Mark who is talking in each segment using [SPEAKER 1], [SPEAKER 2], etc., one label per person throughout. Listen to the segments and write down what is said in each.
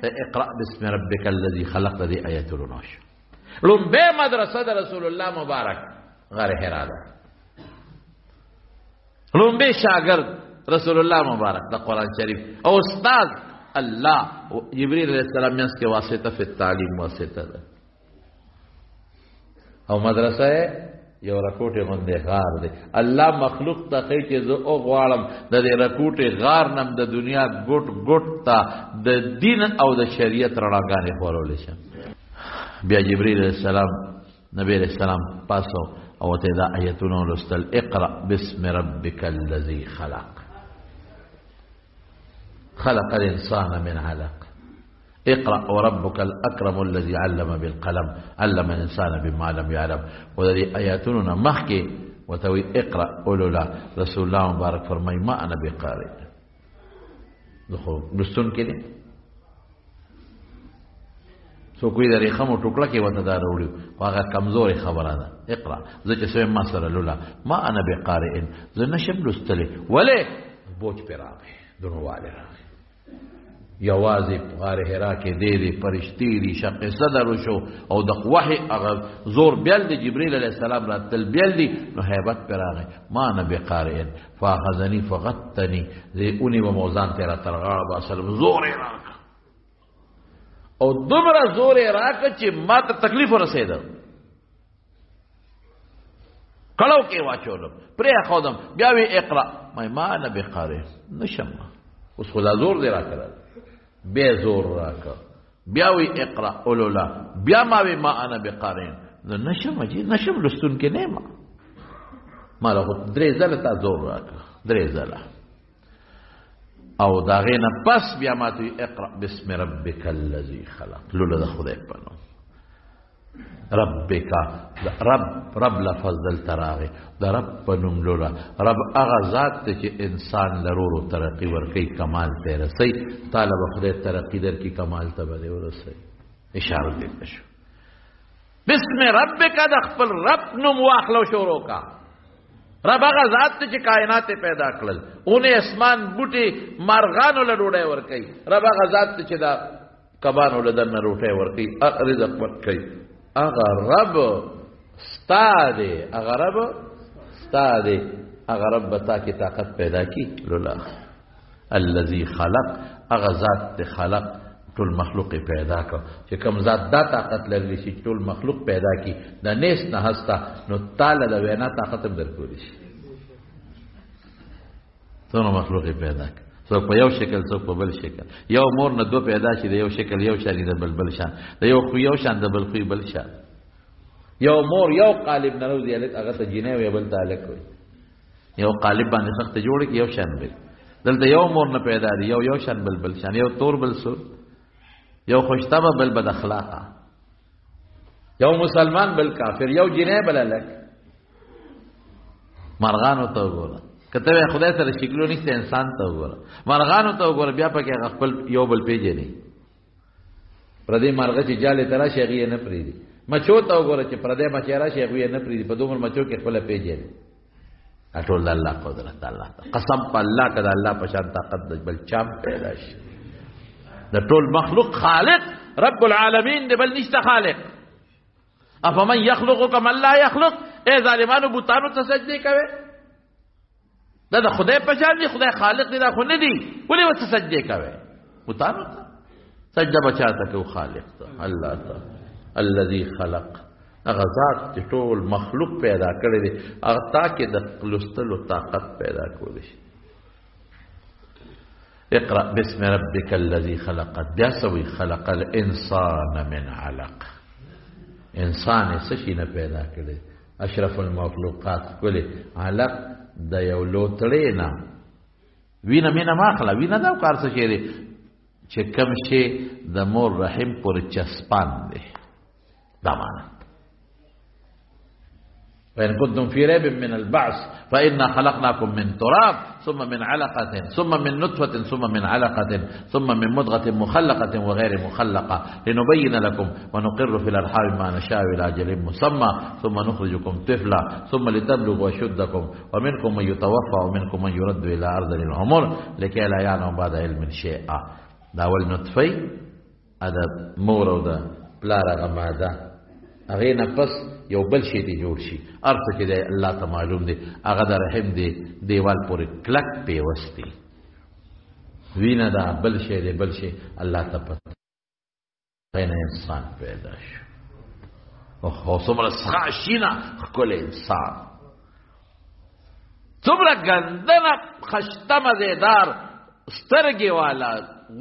[SPEAKER 1] اقرأ باسم ربک الذی خلق دی آیتونو نوشو لنبه مدرسه د رسول الله مبارک غار حرا ده لنبه شاگرد رسول الله مبارک د قرآن شریف او استاد الله جبریل علیہ السلام یانس کے واسطه فی التعلیم واسطه ده او مدرسه یو رکوټه غونډه غار دی الله مخلوق ته کوي چې زه او غواړم د دې رکوټه غار نم د دنیا ګټ ګټ ته د دین او د شریعت رڼاګانې خورول شي بیا جبرئیل علیہ السلام نبی علیہ السلام پاسو او ته دا آیتونه ولستل اقرأ باسم ربک الذی خلق خلق الانسان من علق اقرأ وربك الأكرم الذي علم بالقلم علم الإنسان بما لم يعلم وذي آياتنا مخكي وتوي اقرأ أولولا رسول الله مبارك فرمي ما أنا بقارئ دخول بستون كده سو کوئی داری خمو ټوکړه کې وته دا وروړي هغه کمزوري خبره ده اقرأ زه چې سویم ما سره لولا ما أنا بقارئ زه نشم لوستلی ولې بوج پر راغی دنواله راغی یوازې غار حرا کې دې فرشتي دي شق صدر شو او د وحي هغه زور بیل د جبرئیل علیہ السلام را تل بیل دي نو hebat پراغه ما نه بقارئ فاخذني فغتني ذوني وموزان تیرا ترغا اصل زور راک او دومره زور راک چې ما ته تکلیف ورسېده کلو کې واچولم پرې خودم بیا وی اقرا ما نه بقارئ نشم اوس خدا زور دی راکړه بے زور راکا بیاوی اقرأ اولولا بیا ماوی ما انا بقارین نشم اجی نشم لستون کے نیما مالا خود دری زل تا زور راکا دری زل او داغین پس بیا ما توی اقرأ باسم ربک الذی خلق لولا دا خدای پنو ربک رب لفظ دل تراغی دا رب پنم لولا رب اغا ذات تے چی انسان لرورو ترقی ورکی کمال تے رسی طالب خدای ترقی در کی کمال تبدے ورسی اشارت دیتا شو بسم ربک دا خپل رب نم واخلو شورو کا رب اغا ذات تے چی کائنات پیدا کلل انہیں اسمان بوٹی مارغانو لڑوڑے ورکی رب اغا ذات تے چی دا کبانو لدن روٹے ورکی رزق ورکی اغا رب ستادے اغا رب ستادے اغا رب بتا کی طاقت پیدا کی لولا الذی خلق اغا ذات خلق ټول مخلوق پیدا کا چې کوم ذات دا طاقت لري چې ټول مخلوق پیدا کی دا نیس نه هستا نو تعالی دا وینا طاقت هم درکولی شي څونه مخلوق پیدا کا څوک په یو شکل څوک په بل شکل یو مور نه دو پیدا شي د یو شکل یو شان د بل بل شان د یو خو یو شان د بل خو بل شان یو مور یو قالب نه روزي الک هغه ته جنې وي بل تعلق وي یو قالب باندې سخت جوړ کی یو شان دی دلته یو مور نه پیدا دی یو شان بل بل شان یو تور بل سور یو خوشتبه بل بد اخلاقه یو مسلمان بل کافر یو جنې بل الک مرغانو ته وګوره کته خدای سره شکلو نشته انسان ته وګوره مرغانو ته وګوره بیا پکې خپل یو بل پیژنې پردې مرغه چې جاله ترا شیغي نه پریدي مچو ته وګوره چې پردې مچېرا شیغي نه پریدي په دومره مچو کې خپل پیژنې اټول الله قدرت الله قسم په الله کده الله په شان طاقت بل چام پیدا شي د ټول مخلوق خالق رب العالمین دی بل نشته خالق افمن يخلق كما لا يخلق اے ظالمانو بوتانو ته سجدي کوي دا د خدای په شان دی خدای خالق دی دا خو نه دی ولې وته سجدي کوي بوتانو ته سجده بچاته کو خالق ته الله ته الذي خلق هغه ذات چې ټول مخلوق پیدا کړی دی هغه تاکي د لستلو طاقت پیدا کولی شي اقرأ باسم ربك الذي خلق بيسوي خلق الانسان من علق انسان سشي نه پیدا کړی اشرف المخلوقات کله علق د یو لوتړې نه وینه مینه ماخله وینه دا کار څه شي چې کوم شي د مور رحم پر چسپان دی دا معنا وإن كنتم في ريب من البعث فإنا خلقناكم من تراب ثم من علقة ثم من نطفة ثم من علقة ثم من مضغة مخلقة وغير مخلقة لنبين لكم ونقر في الأرحام ما نشاء إلى أجل مسمى ثم نخرجكم طفلا ثم لتبلغوا أشدكم ومنكم من يتوفى ومنكم من يرد إلى أرض العمر لكي لا يعلم بعد علم شيئا دا اول نطفه د مور او د پلار هغه ماده هغې نه پس یو بل شی دی جوړ شي هر څه چې دی الله ته معلوم دی هغه د رحم دی دیوال پورې کلک پیوست دی وینه دا بل شی دی بل شی الله ته پته نه انسان پیدا شو او څومره څښا شي نه ښکلی انسان څومره ګندنه خشته مزېدار سترګې والا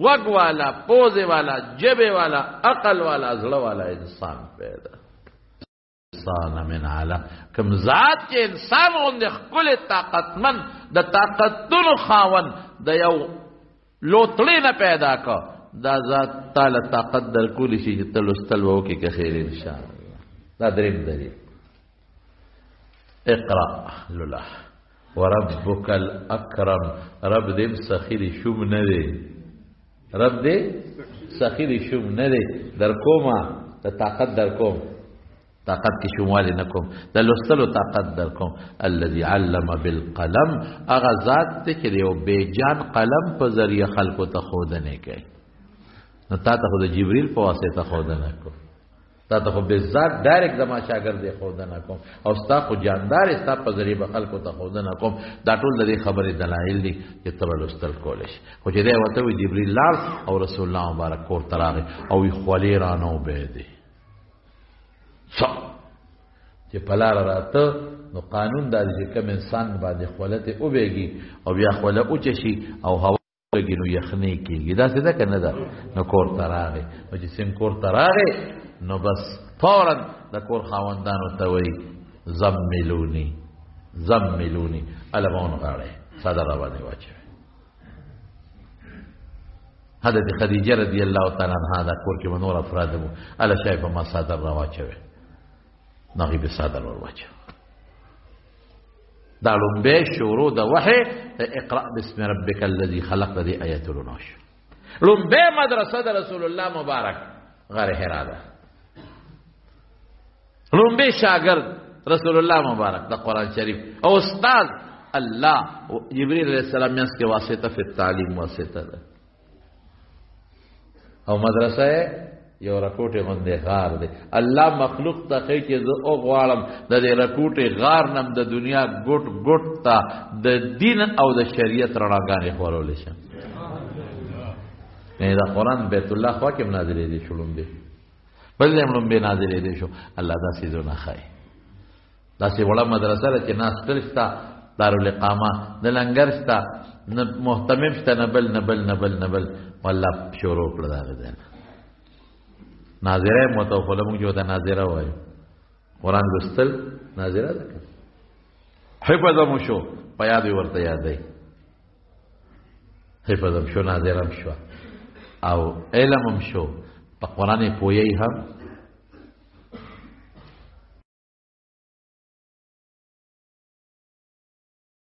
[SPEAKER 1] غوږ والا پوزې والا جبې والا عقل والا زړه والا انسان پیدا انسان من عالم کوم ذات چې انسان غوندې ښکلی طاقتمن د طاقتونو خاوند د یو لوتړې نه پیدا که دا ذات تاله طاقت در کولی شي چې ته لوستل به وکړې که خیر انشاءالله دا دریم دلیل اقرأ لله وربک الاکرم رب دې سخیری شوم نه دی رب دې سخیری شوم نه دی در کومه د طاقت در کوم طاقت کی شموالی نکوم د لوستلو طاقت در کوم الذي علم بالقلم اغه ذات ته چې یو بیجان قلم په ذریعه خلقو ته خودنه کوي نو تا ته خود جبريل په واسطه خودنه کوم تا ته خو به ذات ډایرکټ زما شاګرد خودنه کوم او ستا خو جاندار ستا په ذریعه خلقو ته خودنه کوم دا ټول د خبرې دلایل دي چې تبل لوستل کولای شي خو چې دی وته وی جبريل لار او رسول الله مبارک کور تراغه او خولي رانو به دي چې پلار راته نو قانون دا چې کوم انسان باندې خولته او بیږي او بیا خوله او چشي او هوا بیږي نو یخنی کیږي دا څه ده کنه دا نو کور تراغه او چې سیم کور تراغه نو بس فورا د کور خاوندانو ته وای زملونی الوان غاړه صدر باندې واچوي حضرت خدیجه رضی الله تعالی عنها دا کور کې نور افراد وو الا شای په ما صدر را واچوي نغی به صدر ور واچو دا لومبه شروع د وحی اقرأ باسم ربک الذی خلق د آیت الناش لومبه مدرسه د رسول الله مبارک غار حرا ده لومبه شاگرد رسول الله مبارک د قران شریف او استاد الله جبريل علیہ السلام یې کې واسطه په تعلیم واسطه ده او مدرسه یو رکوټه باندې غار دی الله مخلوق ته کوي چې زه او غواړم د دې رکوټه غار نم د دنیا ګټ ګټ ته د دین او د شریعت رڼاګانې خورول شي نه دا قران بیت الله خو کې نازلې دي شولم دي بل هم به نازلې دي شو الله دا سيزونه خای دا سي وړه مدرسه چې ناس تلستا دارالإقامه د لنګر ستا محتمم شته نبل والله شروع کړل دا ناظره متوفله موږ جو دا ناظره وایو قران لوستل ناظره ده حفظ مو شو په یاد ورته یادای حفظ شو ناظره شو او علم شو په قران پوی هم